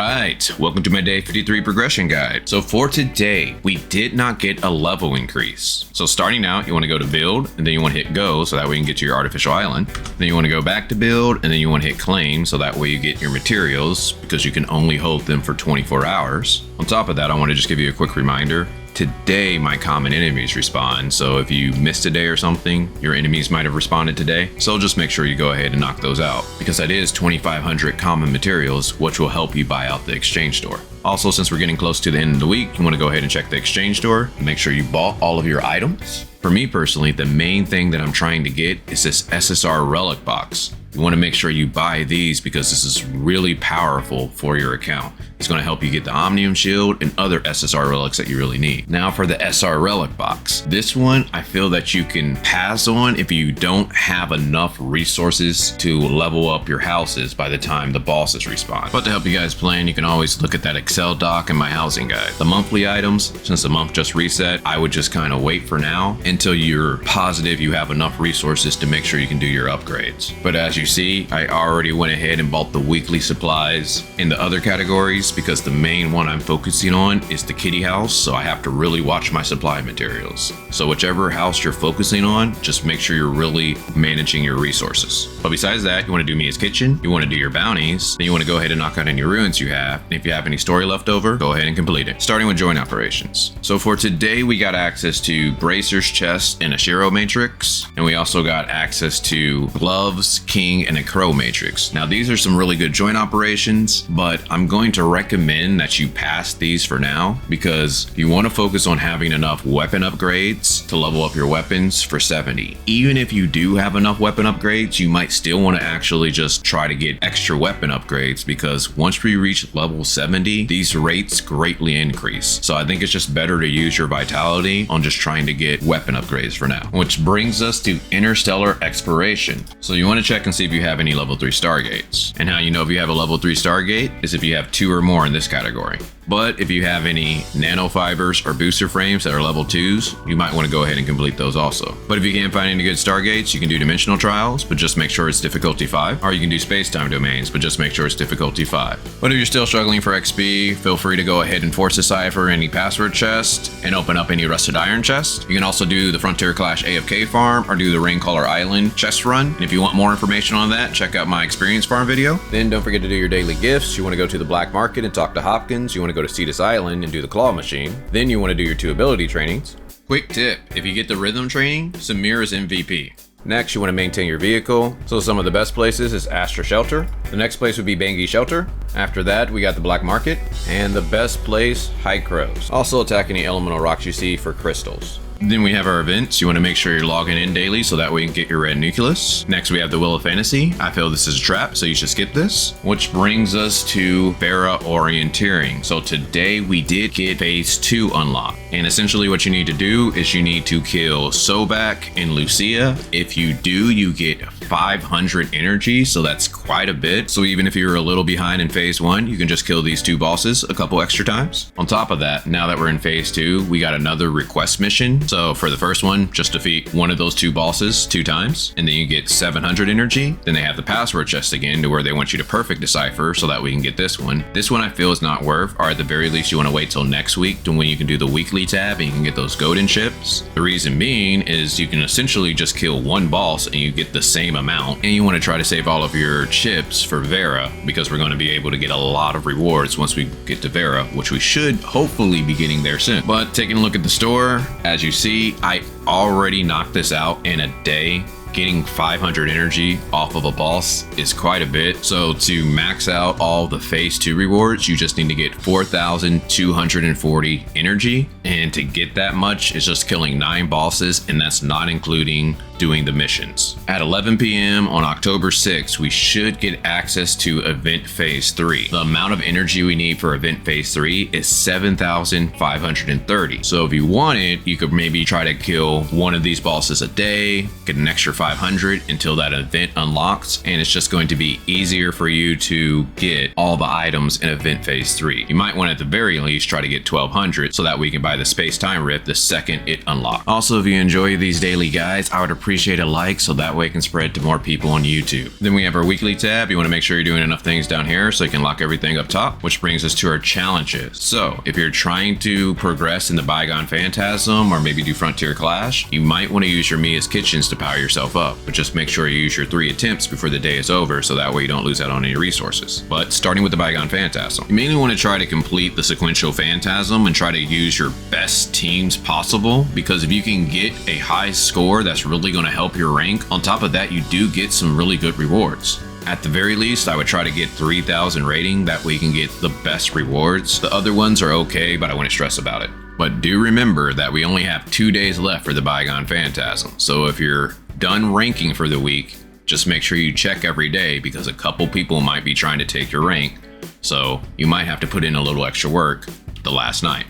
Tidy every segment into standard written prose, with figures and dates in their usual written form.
Alright, welcome to my day 53 progression guide. So for today, we did not get a level increase. So starting out, you want to go to build, and then you want to hit go, so that way you can get to your artificial island. Then you want to go back to build, and then you want to hit claim, so that way you get your materials, because you can only hold them for 24 hours. On top of that, I want to just give you a quick reminder. Today, my common enemies respawn, so if you missed a day or something, your enemies might have responded today. So just make sure you go ahead and knock those out, because that is 2,500 common materials, which will help you buy out the exchange store. Also, since we're getting close to the end of the week, you want to go ahead and check the exchange store, make sure you bought all of your items. For me personally, the main thing that I'm trying to get is this SSR relic box. You want to make sure you buy these because this is really powerful for your account. It's going to help you get the Omnium shield and other SSR relics that you really need. Now for the SR relic box. This one, I feel that you can pass on if you don't have enough resources to level up your houses by the time the bosses respawn. But to help you guys plan, you can always look at that Excel doc in my housing guide. The monthly items, since the month just reset, I would just kind of wait for now until you're positive you have enough resources to make sure you can do your upgrades. But as you see, I already went ahead and bought the weekly supplies in the other categories because the main one I'm focusing on is the kitty house, so I have to really watch my supply materials. So whichever house you're focusing on, just make sure you're really managing your resources. But besides that, you want to do Mia's kitchen, you want to do your bounties, then you want to go ahead and knock out any ruins you have, and if you have any story left over, go ahead and complete it. Starting with joint operations. So for today, we got access to Bracer's chest and a Shiro matrix, and we also got access to gloves, king, and a crow matrix. Now these are some really good joint operations, but I'm going to recommend that you pass these for now because you want to focus on having enough weapon upgrades to level up your weapons for 70. Even if you do have enough weapon upgrades, you might still want to actually just try to get extra weapon upgrades because once we reach level 70, these rates greatly increase. So I think it's just better to use your vitality on just trying to get weapon upgrades for now. Which brings us to interstellar exploration. So you want to check and see if you have any level 3 Stargates. And how you know if you have a level 3 Stargate is if you have 2 or more in this category. But if you have any Nanofibers or Booster Frames that are level 2s, you might want to go ahead and complete those also. But if you can't find any good Stargates, you can do Dimensional Trials, but just make sure it's difficulty 5. Or you can do Space-Time Domains, but just make sure it's difficulty 5. But if you're still struggling for XP, feel free to go ahead and force decipher any password chest and open up any Rusted Iron chest. You can also do the Frontier Clash AFK farm or do the Raincaller Island chest run. And if you want more information on that, check out my experience farm video. Then don't forget to do your daily gifts. You want to go to the black market and talk to Hopkins. You want to go to Cetus Island and do the claw machine. Then you want to do your 2 ability trainings. Quick tip, if you get the rhythm training, Samir is MVP. Next, you want to maintain your vehicle. So some of the best places is Astra Shelter. The next place would be Bangi Shelter. After that, we got the Black Market. And the best place, High Crows. Also attack any elemental rocks you see for crystals. Then we have our events. You want to make sure you're logging in daily so that way you can get your red nucleus. Next, we have the Wheel of Fantasy. I feel this is a trap, so you should skip this. Which brings us to Vera Orienteering. So today we did get phase 2 unlocked. And essentially what you need to do is you need to kill Sobak and Lucia. If you do, you get 500 energy, so that's quite a bit. So even if you're a little behind in phase 1, you can just kill these 2 bosses a couple extra times. On top of that, now that we're in phase 2, we got another request mission. So for the first one, just defeat one of those 2 bosses 2 times, and then you get 700 energy. Then they have the password chest again to where they want you to perfect decipher so that we can get this one. This one I feel is not worth, or at the very least you want to wait till next week to when you can do the weekly tab and you can get those golden chips. The reason being is you can essentially just kill 1 boss and you get the same amount, and you want to try to save all of your chips for Vera because we're going to be able to get a lot of rewards once we get to Vera, which we should hopefully be getting there soon. But taking a look at the store, as you see, I already knocked this out in a day. Getting 500 energy off of a boss is quite a bit. So to max out all the phase 2 rewards, you just need to get 4,240 energy. And to get that much is just killing 9 bosses, and that's not including doing the missions. At 11 p.m. on October 6th, we should get access to Event Phase 3. The amount of energy we need for Event Phase 3 is 7,530. So if you wanted, you could maybe try to kill one of these bosses a day, get an extra 500 until that event unlocks, and it's just going to be easier for you to get all the items in Event Phase 3. You might want at the very least try to get 1,200 so that we can buy the Space-Time Rift the second it unlocks. Also, if you enjoy these daily guides, I would appreciate appreciate a like so that way it can spread to more people on YouTube. Then we have our weekly tab. You want to make sure you're doing enough things down here so you can lock everything up top, which brings us to our challenges. So if you're trying to progress in the Bygone Phantasm or maybe do Frontier Clash, you might want to use your Mia's Kitchens to power yourself up, but just make sure you use your 3 attempts before the day is over so that way you don't lose out on any resources. But starting with the Bygone Phantasm, you mainly want to try to complete the sequential Phantasm and try to use your best teams possible, because if you can get a high score, that's really going to help your rank. On top of that, you do get some really good rewards. At the very least, I would try to get 3,000 rating, that way you can get the best rewards. The other ones are okay, but I wouldn't stress about it. But do remember that we only have 2 days left for the Bygone Phantasm, so if you're done ranking for the week, just make sure you check every day, because a couple people might be trying to take your rank, so you might have to put in a little extra work the last night.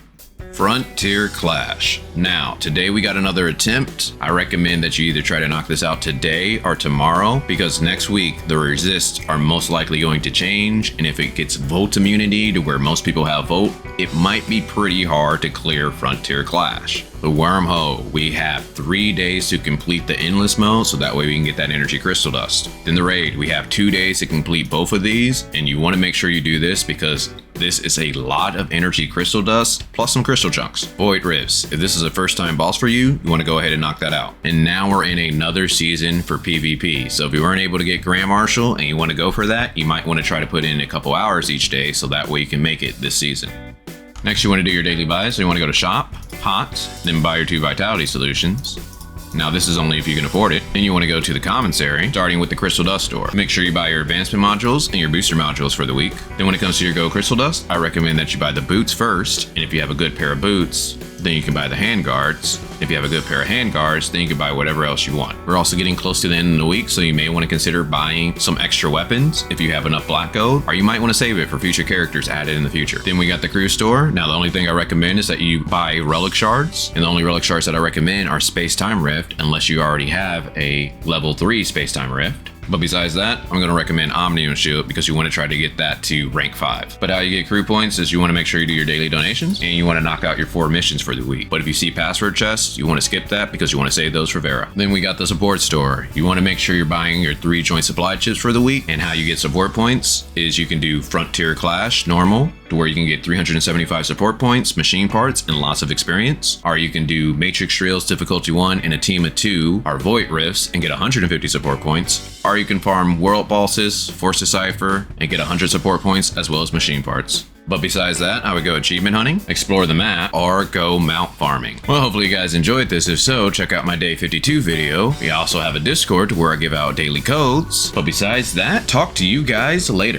Frontier Clash. Now, today we got another attempt. I recommend that you either try to knock this out today or tomorrow, because next week the resists are most likely going to change, and if it gets vote immunity to where most people have vote, it might be pretty hard to clear Frontier Clash. The Wormhole, we have 3 days to complete the Endless mode, so that way we can get that energy crystal dust. Then the Raid, we have 2 days to complete both of these, and you want to make sure you do this because this is a lot of energy crystal dust plus some crystal chunks. Void Rifts, if this is a first time boss for you, you want to go ahead and knock that out. And now we're in another season for PvP, so if you weren't able to get Grand Marshal and you want to go for that, you might want to try to put in a couple hours each day so that way you can make it this season. Next, you want to do your daily buys, so you want to go to Shop, Hot, then buy your 2 Vitality Solutions. Now this is only if you can afford it. Then you want to go to the Commissary, starting with the Crystal Dust store. Make sure you buy your advancement modules and your booster modules for the week. Then when it comes to your Go Crystal Dust, I recommend that you buy the boots first, and if you have a good pair of boots, then you can buy the hand guards. If you have a good pair of hand guards, then you can buy whatever else you want. We're also getting close to the end of the week, so you may want to consider buying some extra weapons if you have enough black gold, or you might want to save it for future characters added in the future. Then we got the crew store. Now the only thing I recommend is that you buy relic shards, and the only relic shards that I recommend are Space-Time Rift, unless you already have a level 3 Space-Time Rift. But besides that, I'm going to recommend Omnium Shield because you want to try to get that to rank 5. But how you get crew points is you want to make sure you do your daily donations and you want to knock out your 4 missions for the week. But if you see password chests, you want to skip that because you want to save those for Vera. Then we got the support store. You want to make sure you're buying your 3 joint supply chips for the week. And how you get support points is you can do Frontier Clash normal, to where you can get 375 support points, machine parts, and lots of experience. Or you can do Matrix Drills difficulty 1 and a team of 2, or Void Rifts, and get 150 support points. Or you can farm World Bosses, Force Decipher, and get 100 support points as well as machine parts. But besides that, I would go achievement hunting, explore the map, or go mount farming. Well, hopefully you guys enjoyed this. If so, check out my day 52 video. We also have a Discord where I give out daily codes. But besides that, talk to you guys later.